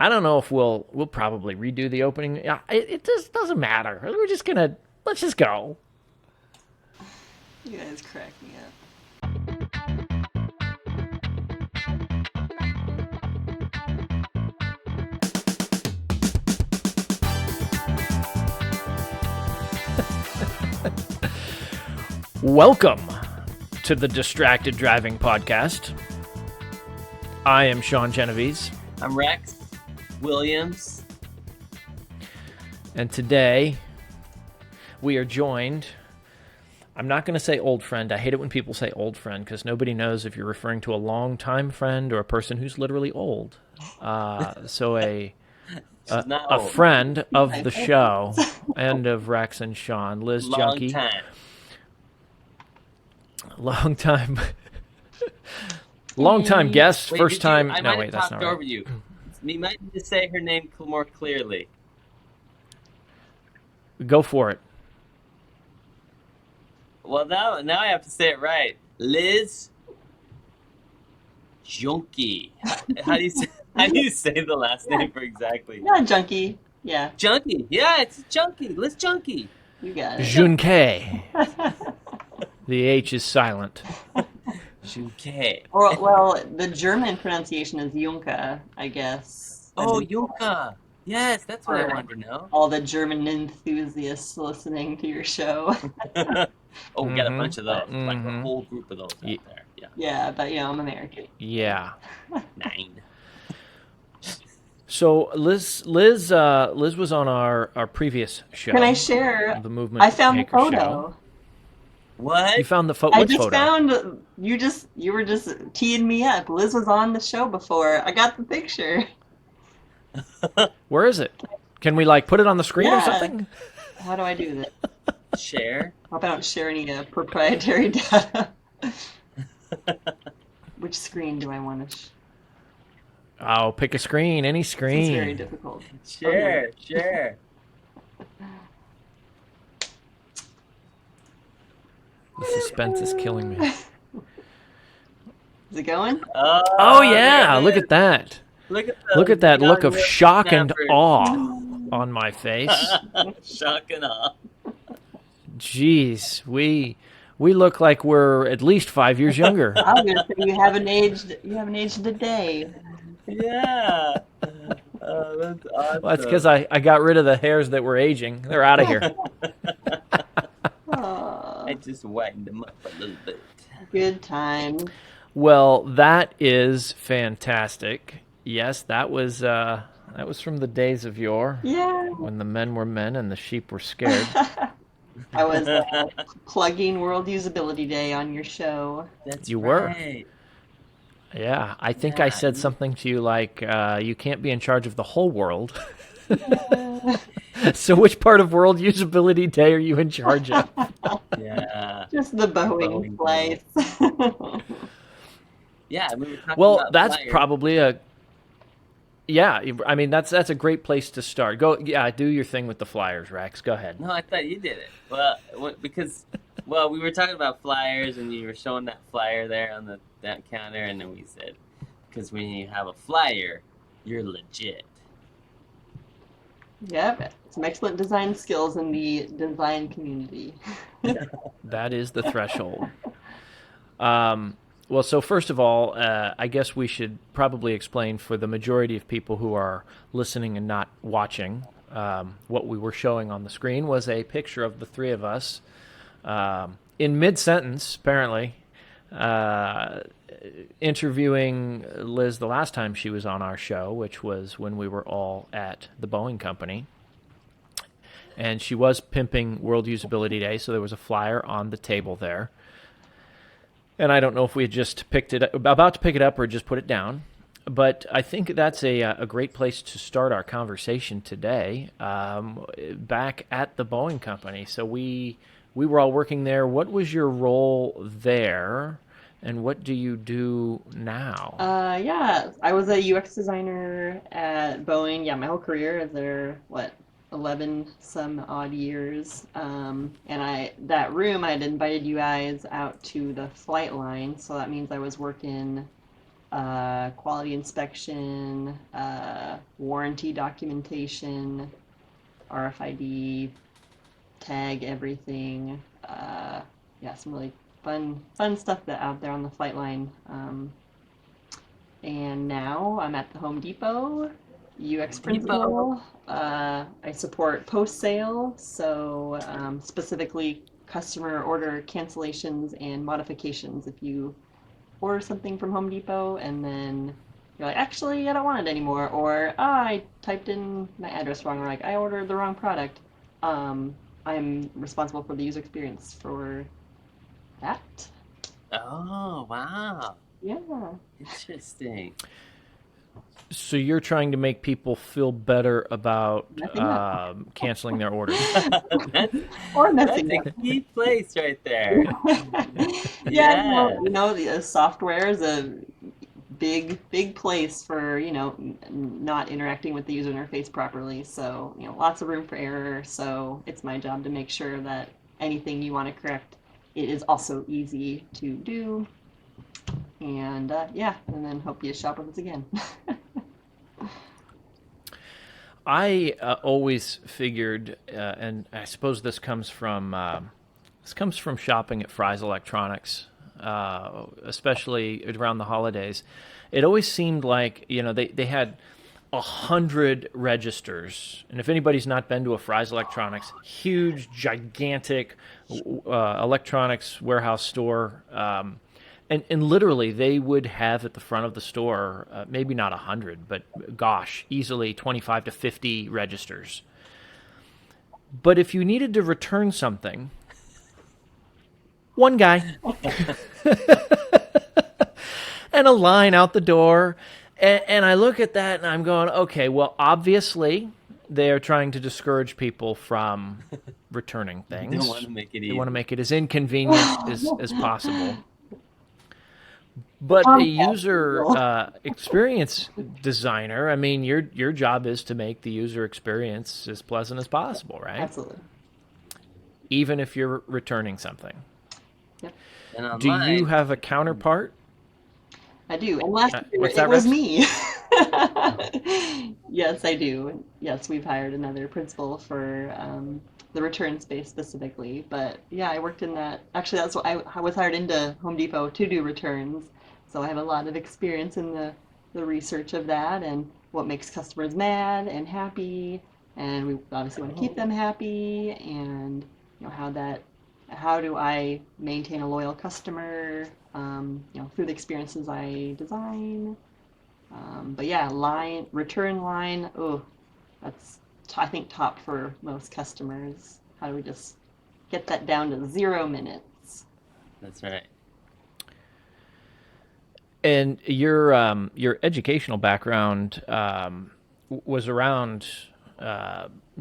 I don't know if we'll probably redo the opening. It just doesn't matter. Let's just go. You guys crack me up. Welcome to the Distracted Driving Podcast. I am Sean Genovese. I'm Rex Williams. And today we are joined, I'm not going to say old friend. I hate it when people say old friend because nobody knows if you're referring to a longtime friend or a person who's literally old. So a friend of the show and of Rex and Sean, Liz Juhnke. Long time guest, first time. I No, might wait, have that's talked not right. over you. You might need to say her name more clearly. Go for it. Well, now I have to say it right. Liz Juhnke. How do you say the last name for exactly? Not junkie. Yeah, Juhnke. Yeah, it's Juhnke. Liz Juhnke. you got it. Juhnke. The H is silent. Juhnke. Well, the German pronunciation is Juhnke, I guess. Oh, Juhnke. Yes, that's what I wanted to know. All the German enthusiasts listening to your show. Oh, we got a bunch of those. Like a whole group of those out there. Yeah. Yeah, but I'm American. Yeah. 9. So Liz was on our previous show. Can I share? The Movement I found the Maker photo. Show. What? You found the I which just photo? found you were just teeing me up. Liz was on the show before. I got the picture. Where is it? Can we put it on the screen or Yeah. something? How do I do that? Share? Hope I don't share any proprietary data. Which screen do I want to? Oh, pick a screen, any It's very screen. difficult. Share. The suspense is killing me. Is it going? Oh yeah, look at that. Look at that look of shock and awe on my face. Shock and awe. Jeez, we look like we're at least 5 years younger. I was gonna say you haven't aged. You haven't aged a day. Yeah. Oh, that's awesome. Well, that's because I got rid of the hairs that were aging. They're out of here. I just whitened them up a little bit. Good time. Well, that is fantastic. Yes, that was from the days of yore Yeah. when the men were men and the sheep were scared. I was plugging World Usability Day on your show. That's You were. right. Yeah, I think I said something to you like, you can't be in charge of the whole world. So which part of World Usability Day are you in charge of? Yeah. Just the Boeing flights. Yeah, we were talking Well, about that's flyers. probably yeah, I mean, that's a great place to start. Go, yeah, do your thing with the flyers, Rex. Go ahead. No, I thought you did it. Well, because we were talking about flyers, and you were showing that flyer there on that counter, and then we said, because when you have a flyer, you're legit. Yep, some excellent design skills in the design community. That is the threshold. Well, so first of all, I guess we should probably explain for the majority of people who are listening and not watching, what we were showing on the screen was a picture of the three of us in mid-sentence, apparently, interviewing Liz the last time she was on our show, which was when we were all at the Boeing company. And she was pimping World Usability Day, so there was a flyer on the table there. And I don't know if we had just about to pick it up or just put it down. But I think that's a great place to start our conversation today, back at the Boeing company. So we were all working there. What was your role there, and what do you do now? Yeah, I was a UX designer at Boeing. Yeah, my whole career is there, 11 some odd years. And that room, I had invited you guys out to the flight line. So that means I was working quality inspection, warranty documentation, RFID, tag everything. Yeah, some really fun stuff that out there on the flight line. And now I'm at the Home Depot, UX principal. I support post sale, so specifically customer order cancellations and modifications. If you order something from Home Depot and then you're like, actually, I don't want it anymore, or I typed in my address wrong, or like I ordered the wrong product. I'm responsible for the user experience for that. Oh, wow. Yeah. Interesting. So you're trying to make people feel better about canceling their orders. Or That's messing a up. key place right there. Yeah, Yeah. the software is a big place for, not interacting with the user interface properly. So, lots of room for error. So it's my job to make sure that anything you want to correct, it is also easy to do. And and then hope you shop with us again. I always figured, and I suppose this comes from shopping at Fry's Electronics, especially around the holidays. It always seemed like they had 100 registers, and if anybody's not been to a Fry's Electronics, huge, gigantic electronics warehouse store. And literally, they would have at the front of the store, maybe not 100, but gosh, easily 25 to 50 registers. But if you needed to return something, one guy, and a line out the door. And I look at that and I'm going, okay, well, obviously, they are trying to discourage people from returning things. They don't want to make it easy. They want to make it as inconvenient as possible. But a user experience designer, I mean, your job is to make the user experience as pleasant as possible, right? Absolutely. Even if you're returning something. Yep. And on Do mine, you have a counterpart? I do. And last year, what's it that, was Rex? me. Yes, I do. Yes, we've hired another principal for the return space specifically. But yeah, I worked in that. Actually, that's what I was hired into Home Depot to do returns. So I have a lot of experience in the research of that and what makes customers mad and happy. And we obviously want to keep them happy. And how do I maintain a loyal customer, through the experiences I design. But yeah, return line, that's, I think, top for most customers. How do we just get that down to 0 minutes? that's right. And your educational background was around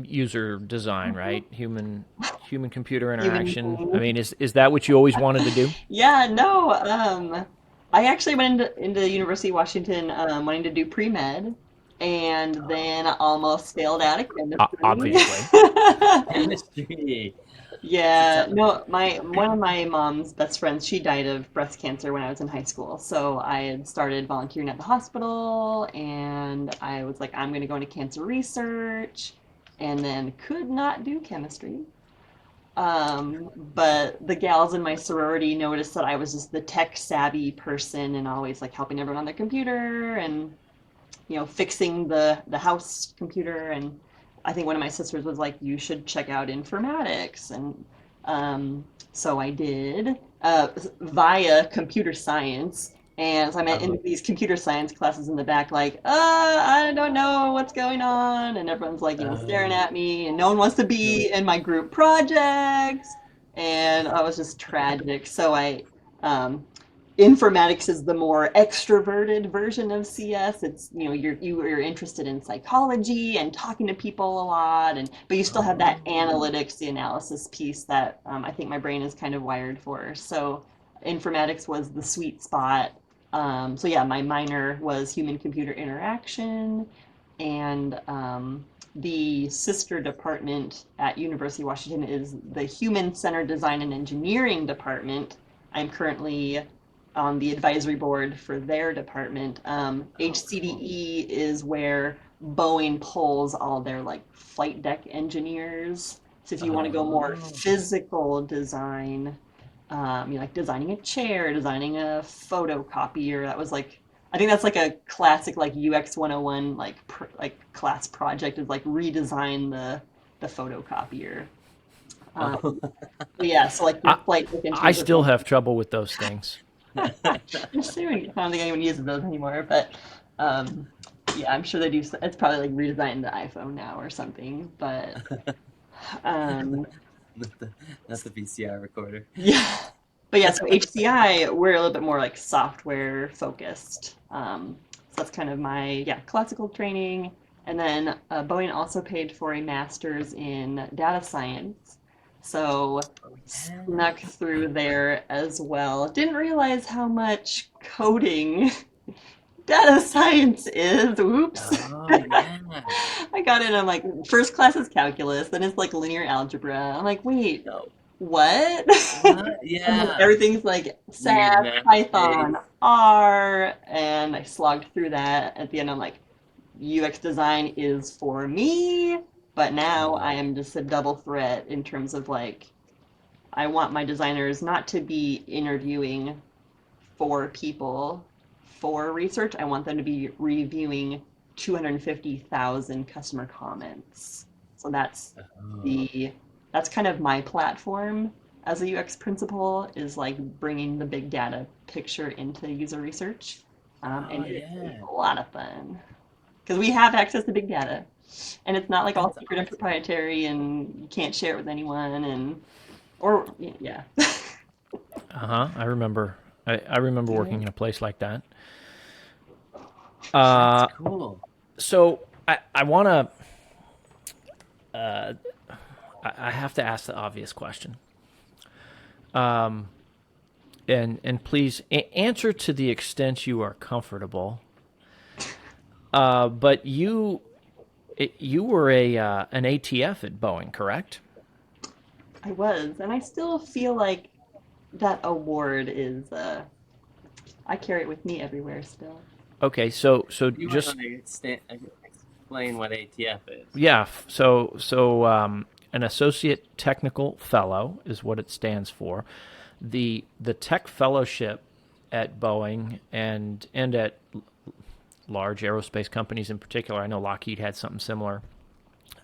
user design, right? Human computer interaction. I mean, is that what you always wanted to do? Yeah, no. I actually went into University of Washington wanting to do pre-med, and then almost failed out of chemistry. Obviously. Chemistry. Yeah, no, one of my mom's best friends, she died of breast cancer when I was in high school. So I had started volunteering at the hospital and I was like, I'm going to go into cancer research, and then could not do chemistry. But the gals in my sorority noticed that I was just the tech savvy person and always like helping everyone on their computer and fixing the house computer. And I think one of my sisters was like, you should check out informatics. And so I did via computer science. And so I'm in these computer science classes in the back, like, I don't know what's going on. And everyone's like, staring at me, and no one wants to be in my group projects. And I was just tragic. So informatics is the more extroverted version of CS. It's, you're interested in psychology and talking to people a lot, but you still have that analytics, the analysis piece that I think my brain is kind of wired for. So informatics was the sweet spot. So yeah, my minor was human computer interaction, and the sister department at University of Washington is the Human Centered Design and Engineering department. I'm currently on the advisory board for their department. Oh, cool. HCDE is where Boeing pulls all their like flight deck engineers. So if you want to go more Oh. physical design, you like designing a chair, designing a photocopier. That was like, I think that's like a classic like UX 101 like like class project is like redesign the photocopier. Oh. Um, yeah, so like your I flight deck I engineers are still building. have trouble with those things. I'm sure I don't think anyone uses those anymore, but um, yeah, I'm sure they do. It's probably like redesigned the iPhone now or something. But um, Not the not the VCR recorder. yeah, but yeah. So HCI, we're a little bit more like software focused. So that's kind of my classical training, and then Boeing also paid for a master's in data science. So Oh yeah. snuck through there as well. Didn't realize how much coding data science is. Oops. Oh yeah. I got in, I'm like, first class is calculus, then it's like linear algebra. I'm like, wait, No. what? What? And then Yeah. everything's like Weird SAS, math Python, days. R, and I slogged through that. At the end, I'm like, UX design is for me, but now I Oh. am just a double threat in terms of like, I want my designers not to be interviewing for people for research. I want them to be reviewing 250,000 customer comments. So Oh. the that's kind of my platform as a UX principal is like bringing the big data picture into user research, Oh and it's yeah. a lot of fun because we have access to big data, and it's not like all That's secret and awesome. proprietary, and you can't share it with anyone, and or yeah. Uh-huh. I remember working Right. in a place like that. That's Uh cool. so I want to I have to ask the obvious question. And please answer to the extent you are comfortable. But you were a an ATF at Boeing, correct? I was, and I still feel like that award is I carry it with me everywhere still. Okay, so You might just want to explain what ATF is. yeah, an associate technical fellow is what it stands for. The tech fellowship at Boeing and at large aerospace companies in particular. I know Lockheed had something similar.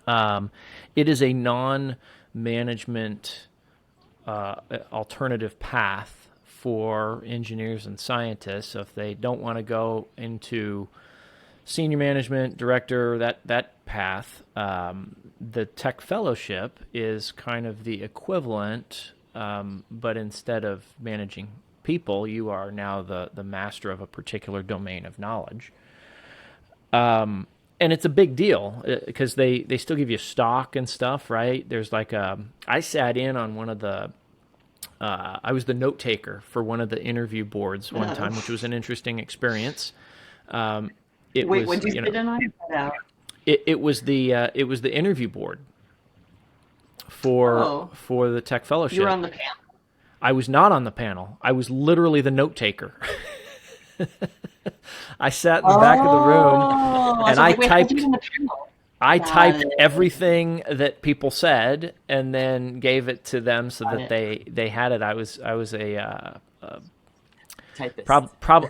Um, it is a non-management alternative path for engineers and scientists. So if they don't want to go into senior management, director, that path, the tech fellowship is kind of the equivalent, but instead of managing people, you are now the master of a particular domain of knowledge. And it's a big deal because they still give you stock and stuff, right? There's like I sat in on one of the I was the note taker for one of the interview boards one Uh, time, which was an interesting experience. It wait, was what'd you sit in on? Cut out. it was the interview board Oh, for the tech you were fellowship. on the panel. I was not on the panel. I was literally the note taker. I sat in the back of the room Oh, and so I was like, wait, how'd you get in the panel? I Got typed it. everything that people said and then gave it to them so Got that it. they had it. I was a Typist.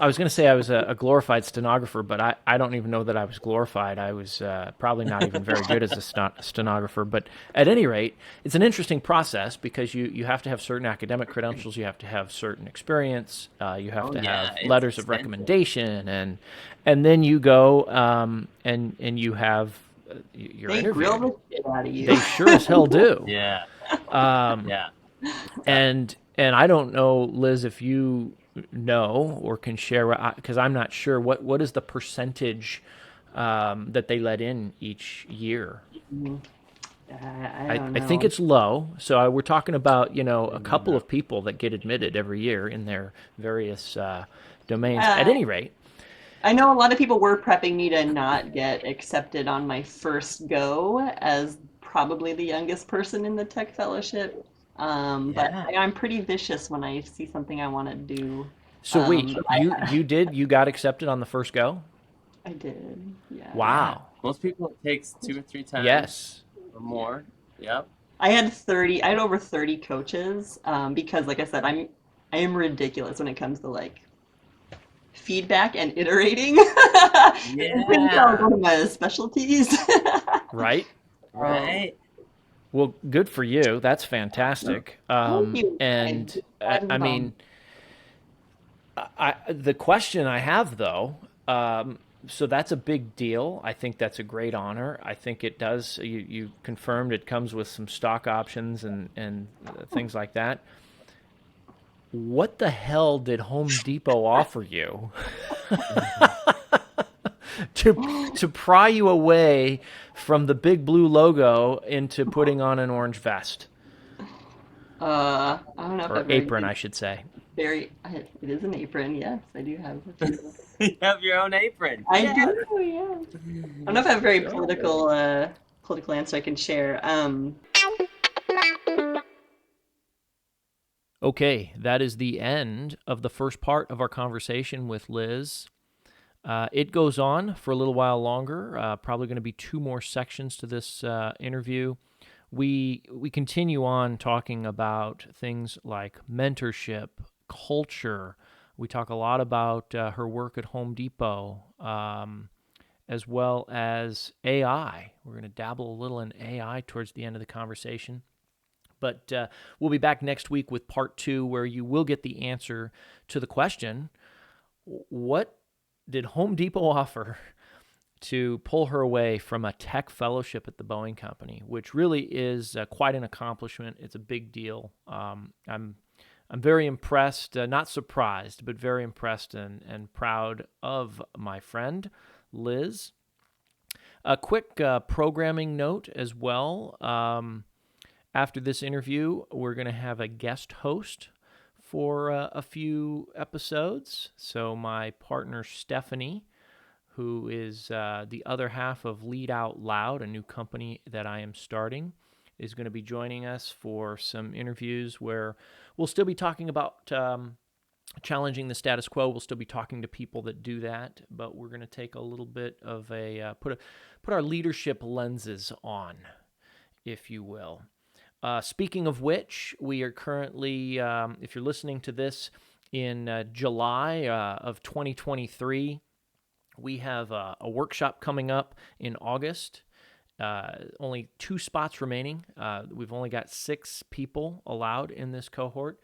I was going to say I was a glorified stenographer, but I don't even know that I was glorified. I was probably not even very good as a stenographer. But at any rate, it's an interesting process because you have to have certain academic credentials, you have to have certain experience, you have Oh to yeah, have it's letters of extensive. recommendation, and then you go and you have you're They grill interviewed. the shit out of you. They sure as hell do. Yeah, yeah. Yeah. And I don't know, Liz, if you know or can share because I'm not sure what is the percentage that they let in each year. I don't I think know. it's low. So we're talking about I a don't couple know. of people that get admitted every year in their various domains. At Uh, any rate, I know a lot of people were prepping me to not get accepted on my first go as probably the youngest person in the tech fellowship. But Yeah. I'm pretty vicious when I see something I want to do. So wait, I you got accepted on the first go? I did, yeah. Wow. Most people it takes 2 or 3 times Yes. or more. Yep. I had over 30 coaches, because like I said, I am ridiculous when it comes to like feedback and iterating. You can tell Yeah. one of my specialties. Right? Um, Right. Well, good for you. That's fantastic. Thank you. And Glad to I come. mean, the question I have though, so that's a big deal. I think that's a great honor. I think it does. You confirmed it comes with some stock options and things like that. What the hell did Home Depot offer you to pry you away from the big blue logo into putting on an orange vest I don't know if or I've ever apron, used I should say? it is an apron, yes, I do have a few. You have your own apron. I Yeah. do, yeah. I don't know if I have a very Go. political answer I can share. Okay, that is the end of the first part of our conversation with Liz. It goes on for a little while longer. Probably going to be 2 more sections to this interview. We continue on talking about things like mentorship, culture. We talk a lot about her work at Home Depot, as well as AI. We're going to dabble a little in AI towards the end of the conversation. But we'll be back next week with part 2, where you will get the answer to the question, what did Home Depot offer to pull her away from a tech fellowship at the Boeing company, which really is quite an accomplishment. It's a big deal. I'm very impressed, not surprised, but very impressed and proud of my friend, Liz. A quick programming note as well. After this interview, we're going to have a guest host for a few episodes. So my partner, Stephanie, who is the other half of Lead Out Loud, a new company that I am starting, is going to be joining us for some interviews where we'll still be talking about challenging the status quo. We'll still be talking to people that do that, but we're going to take a little bit of put our leadership lenses on, if you will. Speaking of which, we are currently, if you're listening to this in July of 2023, we have a workshop coming up in August. Only 2 spots remaining. We've only got 6 people allowed in this cohort.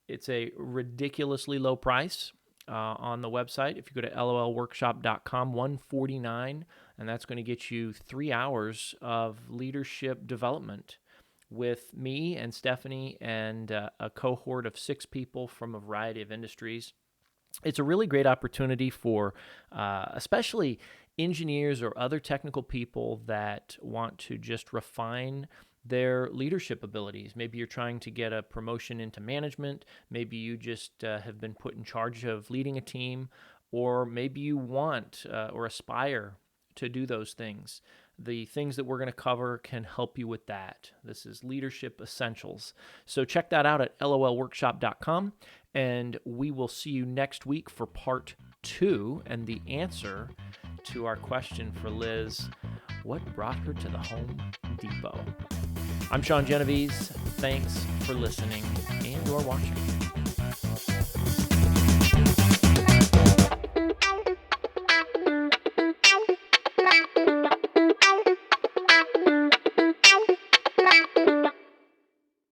It's a ridiculously low price on the website. If you go to lolworkshop.com, $149, and that's going to get you 3 hours of leadership development with me and Stephanie and a cohort of 6 people from a variety of industries. It's a really great opportunity for especially engineers or other technical people that want to just refine their leadership abilities. Maybe you're trying to get a promotion into management. Maybe you just have been put in charge of leading a team, or maybe you want or aspire to do those things. The things that we're going to cover can help you with that. This is Leadership Essentials. So check that out at lolworkshop.com, and we will see you next week for part 2 and the answer to our question for Liz, what brought her to the Home Depot? I'm Sean Genovese. Thanks for listening and or watching.